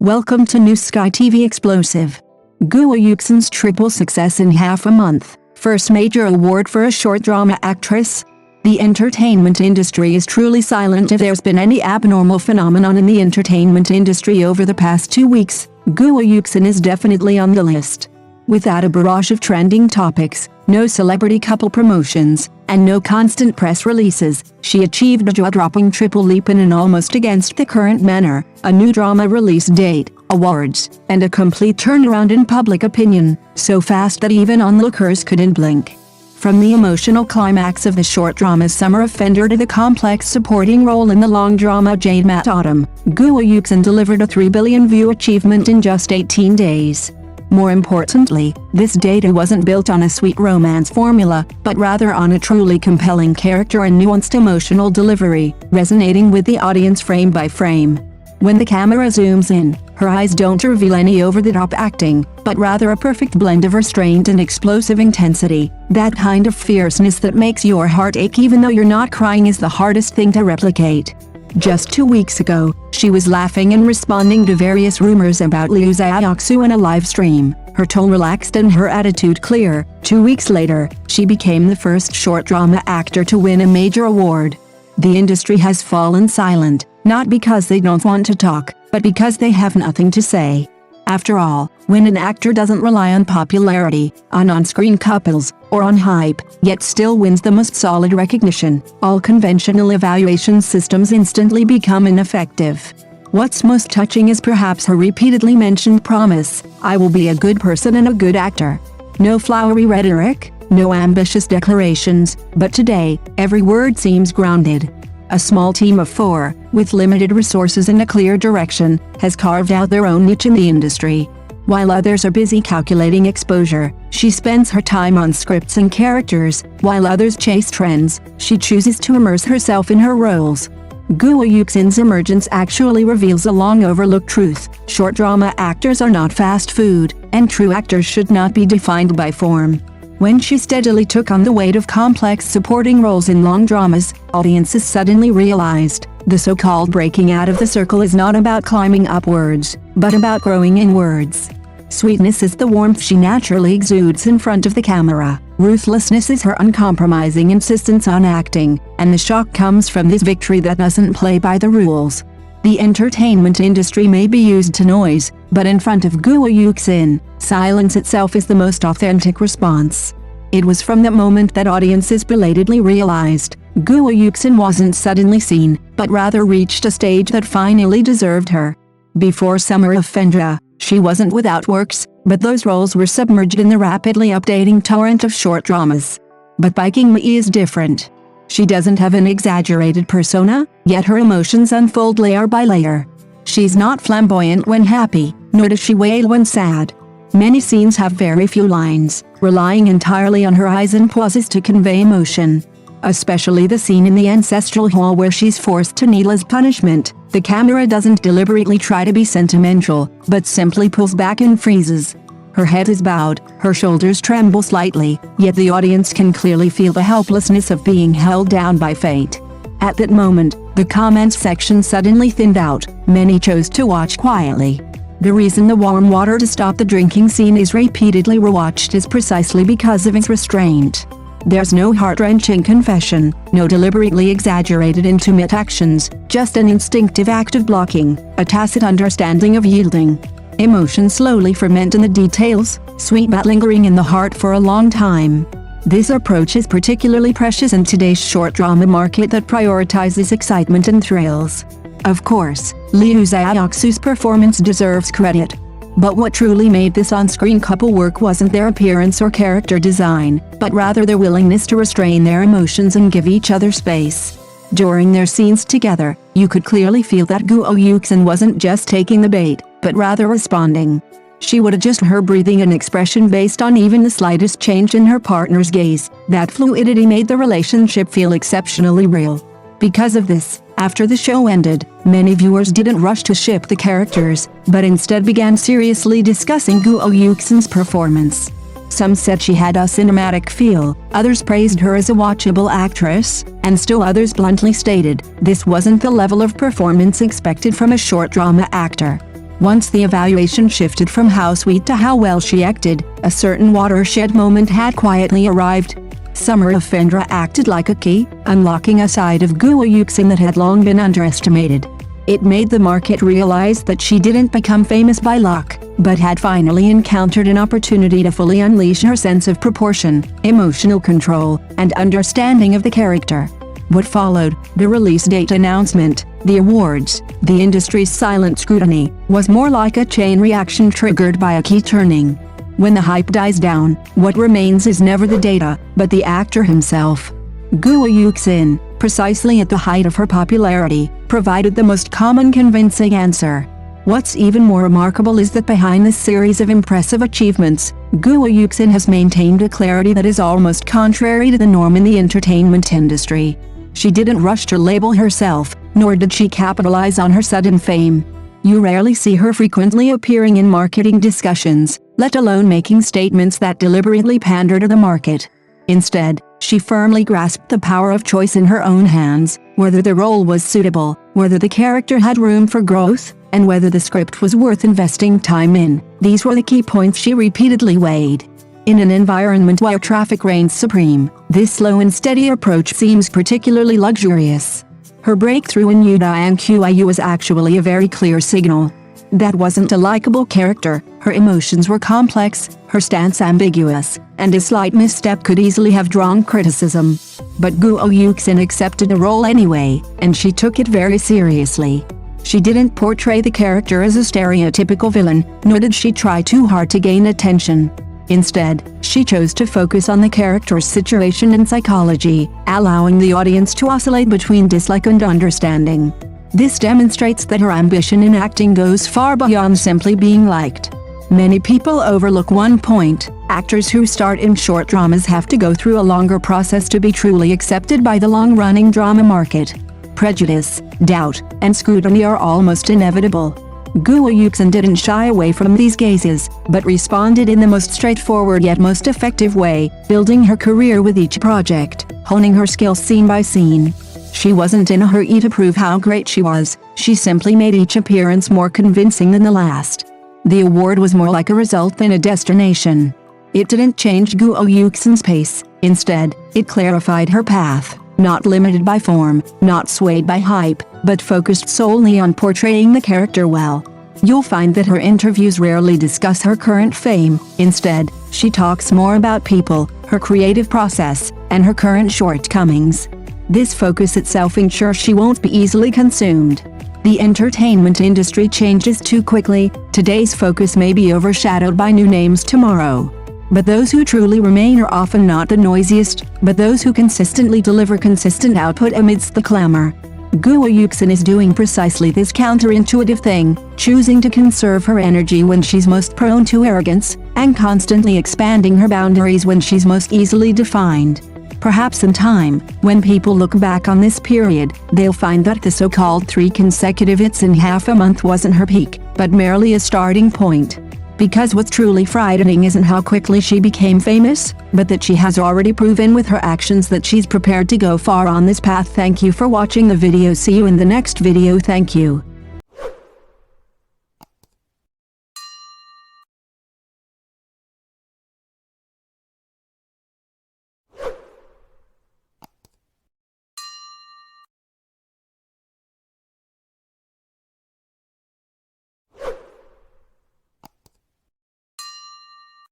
Welcome to New Sky TV Explosive. Guo Yuxin's triple success in half a month. First major award for a short drama actress. The entertainment industry is truly silent if there's been any abnormal phenomenon in the entertainment industry over the past 2 weeks. Guo Yuxin is definitely on the list. Without a barrage of trending topics, no celebrity couple promotions, and no constant press releases, she achieved a jaw-dropping triple leap in an almost against the current manner, a new drama release date, awards, and a complete turnaround in public opinion, so fast that even onlookers couldn't blink. From the emotional climax of the short drama Summer Offender to the complex supporting role in the long drama Jade Mat Autumn, Guo Yuxin delivered a 3 billion view achievement in just 18 days. More importantly, this data wasn't built on a sweet romance formula, but rather on a truly compelling character and nuanced emotional delivery, resonating with the audience frame by frame. When the camera zooms in, her eyes don't reveal any over-the-top acting, but rather a perfect blend of restraint and explosive intensity. That kind of fierceness that makes your heart ache even though you're not crying is the hardest thing to replicate. Just 2 weeks ago, she was laughing and responding to various rumors about Liu Xiaoxu in a live stream, her tone relaxed and her attitude clear. 2 weeks later, she became the first short drama actor to win a major award. The industry has fallen silent, not because they don't want to talk, but because they have nothing to say. After all, when an actor doesn't rely on popularity, on on-screen couples, or on hype, yet still wins the most solid recognition, all conventional evaluation systems instantly become ineffective. What's most touching is perhaps her repeatedly mentioned promise, "I will be a good person and a good actor." No flowery rhetoric, no ambitious declarations, but today, every word seems grounded. A small team of 4, with limited resources and a clear direction, has carved out their own niche in the industry. While others are busy calculating exposure, she spends her time on scripts and characters. While others chase trends, she chooses to immerse herself in her roles. Guo Yuxin's emergence actually reveals a long-overlooked truth: short drama actors are not fast food, and true actors should not be defined by form. When she steadily took on the weight of complex supporting roles in long dramas, audiences suddenly realized, the so-called breaking out of the circle is not about climbing upwards, but about growing inwards. Sweetness is the warmth she naturally exudes in front of the camera, ruthlessness is her uncompromising insistence on acting, and the shock comes from this victory that doesn't play by the rules. The entertainment industry may be used to noise, but in front of Guo Yuxin, silence itself is the most authentic response. It was from that moment that audiences belatedly realized, Guo Yuxin wasn't suddenly seen, but rather reached a stage that finally deserved her. Before Summer Offender, she wasn't without works, but those roles were submerged in the rapidly updating torrent of short dramas. But Biking Me is different. She doesn't have an exaggerated persona, yet her emotions unfold layer by layer. She's not flamboyant when happy, nor does she wail when sad. Many scenes have very few lines, relying entirely on her eyes and pauses to convey emotion. Especially the scene in the ancestral hall where she's forced to kneel as punishment. The camera doesn't deliberately try to be sentimental, but simply pulls back and freezes. Her head is bowed, her shoulders tremble slightly, yet the audience can clearly feel the helplessness of being held down by fate. At that moment, the comments section suddenly thinned out. Many chose to watch quietly. The reason the warm water to stop the drinking scene is repeatedly rewatched is precisely because of its restraint. There's no heart-wrenching confession, no deliberately exaggerated intimate actions, just an instinctive act of blocking, a tacit understanding of yielding. Emotions slowly ferment in the details, sweet but lingering in the heart for a long time. This approach is particularly precious in today's short drama market that prioritizes excitement and thrills. Of course, Liu Xiaoxu's performance deserves credit. But what truly made this on-screen couple work wasn't their appearance or character design, but rather their willingness to restrain their emotions and give each other space. During their scenes together, you could clearly feel that Guo Yuxin wasn't just taking the bait, but rather responding. She would adjust her breathing and expression based on even the slightest change in her partner's gaze. That fluidity made the relationship feel exceptionally real. Because of this, after the show ended, many viewers didn't rush to ship the characters, but instead began seriously discussing Guo Yuxin's performance. Some said she had a cinematic feel, others praised her as a watchable actress, and still others bluntly stated, this wasn't the level of performance expected from a short drama actor. Once the evaluation shifted from how sweet to how well she acted, a certain watershed moment had quietly arrived. Summer of Fendra acted like a key, unlocking a side of Guo Yuxin that had long been underestimated. It made the market realize that she didn't become famous by luck, but had finally encountered an opportunity to fully unleash her sense of proportion, emotional control, and understanding of the character. What followed, the release date announcement, the awards, the industry's silent scrutiny, was more like a chain reaction triggered by a key turning. When the hype dies down, what remains is never the data, but the actor himself. Guo Yuxin, precisely at the height of her popularity, provided the most common convincing answer. What's even more remarkable is that behind this series of impressive achievements, Guo Yuxin has maintained a clarity that is almost contrary to the norm in the entertainment industry. She didn't rush to label herself, nor did she capitalize on her sudden fame. You rarely see her frequently appearing in marketing discussions, let alone making statements that deliberately pander to the market. Instead, she firmly grasped the power of choice in her own hands, whether the role was suitable, whether the character had room for growth, and whether the script was worth investing time in. These were the key points she repeatedly weighed. In an environment where traffic reigns supreme, this slow and steady approach seems particularly luxurious. Her breakthrough in Yudai and Qiyu was actually a very clear signal. That wasn't a likable character, her emotions were complex, her stance ambiguous, and a slight misstep could easily have drawn criticism. But Guo Yuxin accepted the role anyway, and she took it very seriously. She didn't portray the character as a stereotypical villain, nor did she try too hard to gain attention. Instead, she chose to focus on the character's situation and psychology, allowing the audience to oscillate between dislike and understanding. This demonstrates that her ambition in acting goes far beyond simply being liked. Many people overlook one point: actors who start in short dramas have to go through a longer process to be truly accepted by the long-running drama market. Prejudice, doubt, and scrutiny are almost inevitable. Guo Yuxin didn't shy away from these gazes, but responded in the most straightforward yet most effective way, building her career with each project, honing her skills scene by scene. She wasn't in a hurry to prove how great she was, she simply made each appearance more convincing than the last. The award was more like a result than a destination. It didn't change Guo Yuxin's pace, instead, it clarified her path, not limited by form, not swayed by hype, but focused solely on portraying the character well. You'll find that her interviews rarely discuss her current fame, instead, she talks more about people, her creative process, and her current shortcomings. This focus itself ensures she won't be easily consumed. The entertainment industry changes too quickly, today's focus may be overshadowed by new names tomorrow. But those who truly remain are often not the noisiest, but those who consistently deliver consistent output amidst the clamor. Guo Yuxin is doing precisely this counterintuitive thing, choosing to conserve her energy when she's most prone to arrogance, and constantly expanding her boundaries when she's most easily defined. Perhaps in time, when people look back on this period, they'll find that the so-called 3 consecutive hits in half a month wasn't her peak, but merely a starting point. Because what's truly frightening isn't how quickly she became famous, but that she has already proven with her actions that she's prepared to go far on this path. Thank you for watching the video. See you in the next video. Thank you.